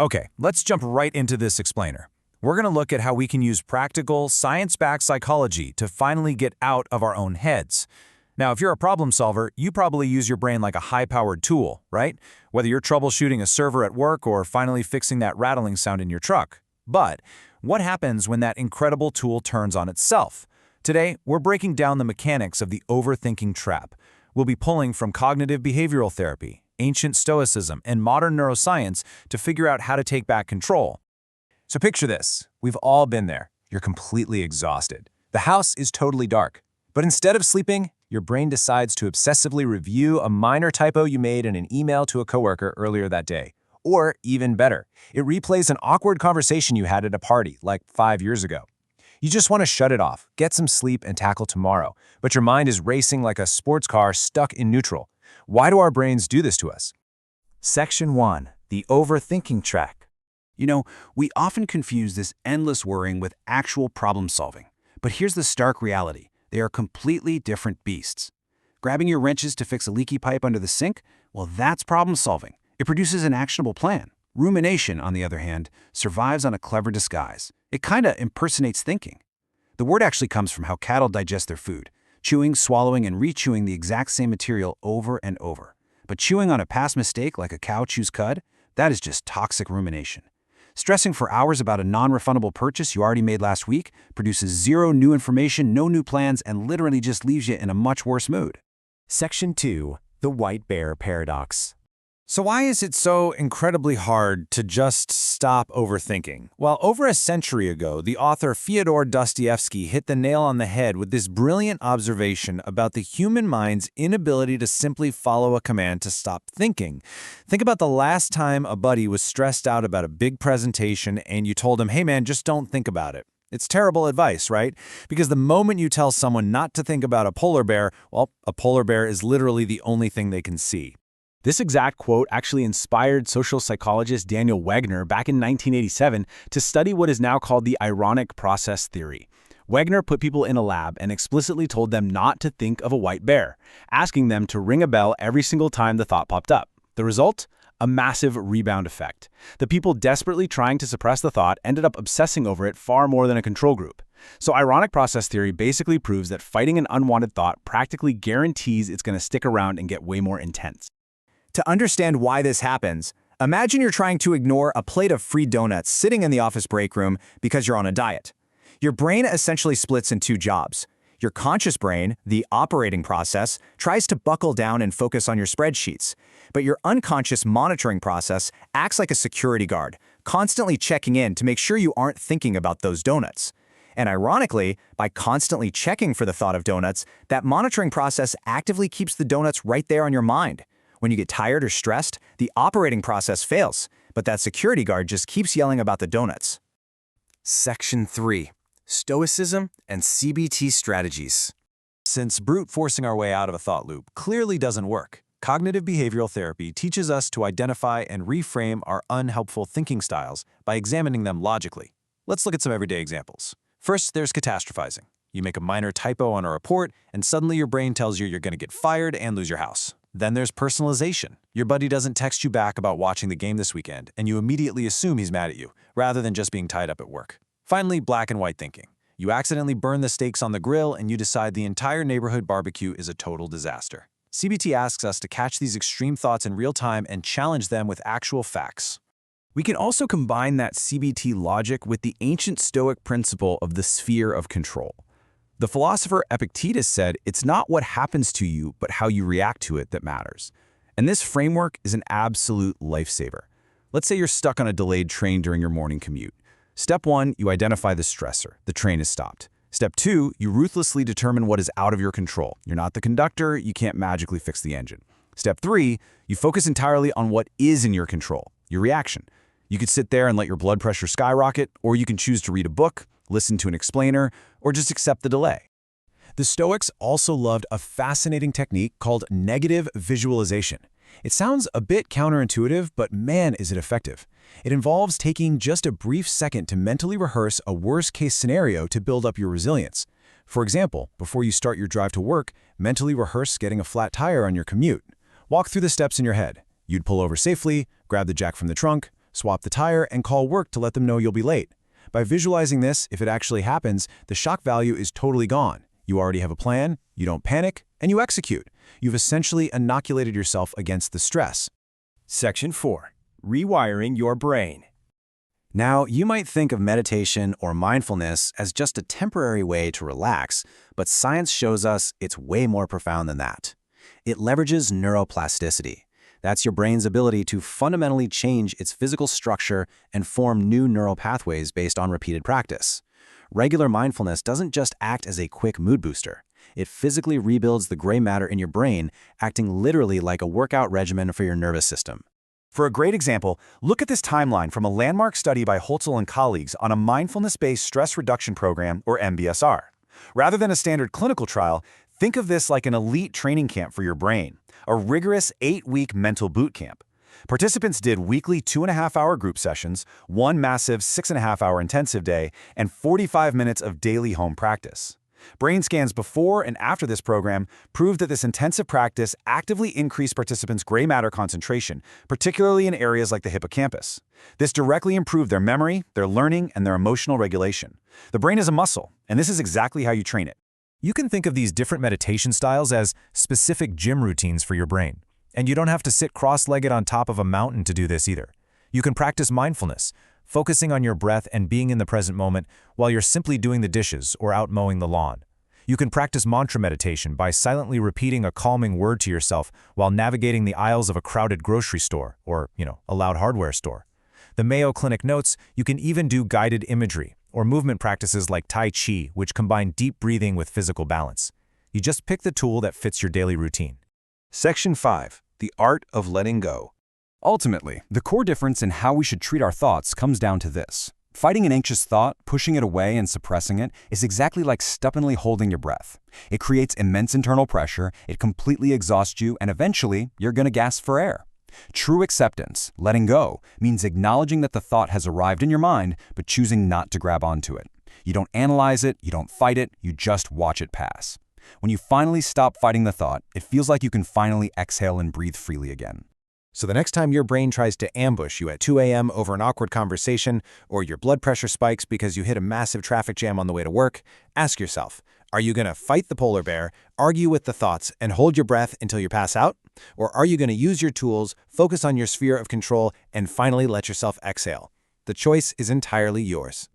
Okay, let's jump right into this explainer. We're going to look at how we can use practical, science-backed psychology to finally get out of our own heads. Now, if you're a problem solver, you probably use your brain like a high-powered tool, right? Whether you're troubleshooting a server at work or finally fixing that rattling sound in your truck. But what happens when that incredible tool turns on itself? Today, we're breaking down the mechanics of the overthinking trap. We'll be pulling from cognitive behavioral therapy, ancient stoicism, and modern neuroscience to figure out how to take back control. So picture this. We've all been there. You're completely exhausted. The house is totally dark. But instead of sleeping, your brain decides to obsessively review a minor typo you made in an email to a coworker earlier that day. Or, even better, it replays an awkward conversation you had at a party, like 5 years ago. You just want to shut it off, get some sleep, and tackle tomorrow. But your mind is racing like a sports car stuck in neutral. Why do our brains do this to us? Section 1. The Overthinking Trap. We often confuse this endless worrying with actual problem solving. But here's the stark reality. They are completely different beasts. Grabbing your wrenches to fix a leaky pipe under the sink? Well, that's problem solving. It produces an actionable plan. Rumination, on the other hand, survives on a clever disguise. It kinda impersonates thinking. The word actually comes from how cattle digest their food, chewing, swallowing, and rechewing the exact same material over and over. But chewing on a past mistake like a cow chews cud, that is just toxic rumination. Stressing for hours about a non-refundable purchase you already made last week produces zero new information, no new plans, and literally just leaves you in a much worse mood. Section 2. The White Bear Paradox. So why is it so incredibly hard to just stop overthinking? Well, over a century ago, the author Fyodor Dostoevsky hit the nail on the head with this brilliant observation about the human mind's inability to simply follow a command to stop thinking. Think about the last time a buddy was stressed out about a big presentation and you told him, hey man, just don't think about it. It's terrible advice, right? Because the moment you tell someone not to think about a polar bear, well, a polar bear is literally the only thing they can see. This exact quote actually inspired social psychologist Daniel Wegner back in 1987 to study what is now called the ironic process theory. Wegner put people in a lab and explicitly told them not to think of a white bear, asking them to ring a bell every single time the thought popped up. The result? A massive rebound effect. The people desperately trying to suppress the thought ended up obsessing over it far more than a control group. So ironic process theory basically proves that fighting an unwanted thought practically guarantees it's going to stick around and get way more intense. To understand why this happens, imagine you're trying to ignore a plate of free donuts sitting in the office break room because you're on a diet. Your brain essentially splits in two jobs. Your conscious brain, the operating process, tries to buckle down and focus on your spreadsheets. But your unconscious monitoring process acts like a security guard, constantly checking in to make sure you aren't thinking about those donuts. And ironically, by constantly checking for the thought of donuts, that monitoring process actively keeps the donuts right there on your mind. When you get tired or stressed, the operating process fails, but that security guard just keeps yelling about the donuts. Section 3. Stoicism and CBT Strategies. Since brute forcing our way out of a thought loop clearly doesn't work, cognitive behavioral therapy teaches us to identify and reframe our unhelpful thinking styles by examining them logically. Let's look at some everyday examples. First, there's catastrophizing. You make a minor typo on a report, and suddenly your brain tells you you're going to get fired and lose your house. Then there's personalization. Your buddy doesn't text you back about watching the game this weekend, and you immediately assume he's mad at you, rather than just being tied up at work. Finally, black and white thinking. You accidentally burn the steaks on the grill, and you decide the entire neighborhood barbecue is a total disaster. CBT asks us to catch these extreme thoughts in real time and challenge them with actual facts. We can also combine that CBT logic with the ancient Stoic principle of the sphere of control. The philosopher Epictetus said, it's not what happens to you, but how you react to it that matters. And this framework is an absolute lifesaver. Let's say you're stuck on a delayed train during your morning commute. Step 1, you identify the stressor. The train is stopped. Step 2, you ruthlessly determine what is out of your control. You're not the conductor, you can't magically fix the engine. Step 3, you focus entirely on what is in your control, your reaction. You could sit there and let your blood pressure skyrocket, or you can choose to read a book, listen to an explainer, or just accept the delay. The Stoics also loved a fascinating technique called negative visualization. It sounds a bit counterintuitive, but man, is it effective. It involves taking just a brief second to mentally rehearse a worst-case scenario to build up your resilience. For example, before you start your drive to work, mentally rehearse getting a flat tire on your commute. Walk through the steps in your head. You'd pull over safely, grab the jack from the trunk, swap the tire, and call work to let them know you'll be late. By visualizing this, if it actually happens, the shock value is totally gone. You already have a plan, you don't panic, and you execute. You've essentially inoculated yourself against the stress. Section 4. Rewiring your brain. Now, you might think of meditation or mindfulness as just a temporary way to relax, but science shows us it's way more profound than that. It leverages neuroplasticity. That's your brain's ability to fundamentally change its physical structure and form new neural pathways based on repeated practice. Regular mindfulness doesn't just act as a quick mood booster. It physically rebuilds the gray matter in your brain, acting literally like a workout regimen for your nervous system. For a great example, look at this timeline from a landmark study by Holtzel and colleagues on a mindfulness-based stress reduction program, or MBSR. Rather than a standard clinical trial, think of this like an elite training camp for your brain, a rigorous 8-week mental boot camp. Participants did weekly 2.5-hour group sessions, one massive 6.5-hour intensive day, and 45 minutes of daily home practice. Brain scans before and after this program proved that this intensive practice actively increased participants' gray matter concentration, particularly in areas like the hippocampus. This directly improved their memory, their learning, and their emotional regulation. The brain is a muscle, and this is exactly how you train it. You can think of these different meditation styles as specific gym routines for your brain. And you don't have to sit cross-legged on top of a mountain to do this either. You can practice mindfulness, focusing on your breath and being in the present moment while you're simply doing the dishes or out mowing the lawn. You can practice mantra meditation by silently repeating a calming word to yourself while navigating the aisles of a crowded grocery store or, a loud hardware store. The Mayo Clinic notes you can even do guided imagery or movement practices like Tai Chi, which combine deep breathing with physical balance. You just pick the tool that fits your daily routine. Section 5. The art of letting go. Ultimately, the core difference in how we should treat our thoughts comes down to this. Fighting an anxious thought, pushing it away and suppressing it, is exactly like stubbornly holding your breath. It creates immense internal pressure, it completely exhausts you, and eventually, you're going to gasp for air. True acceptance, letting go, means acknowledging that the thought has arrived in your mind, but choosing not to grab onto it. You don't analyze it, you don't fight it, you just watch it pass. When you finally stop fighting the thought, it feels like you can finally exhale and breathe freely again. So the next time your brain tries to ambush you at 2 a.m. over an awkward conversation, or your blood pressure spikes because you hit a massive traffic jam on the way to work, ask yourself, are you going to fight the polar bear, argue with the thoughts, and hold your breath until you pass out? Or are you going to use your tools, focus on your sphere of control, and finally let yourself exhale? The choice is entirely yours.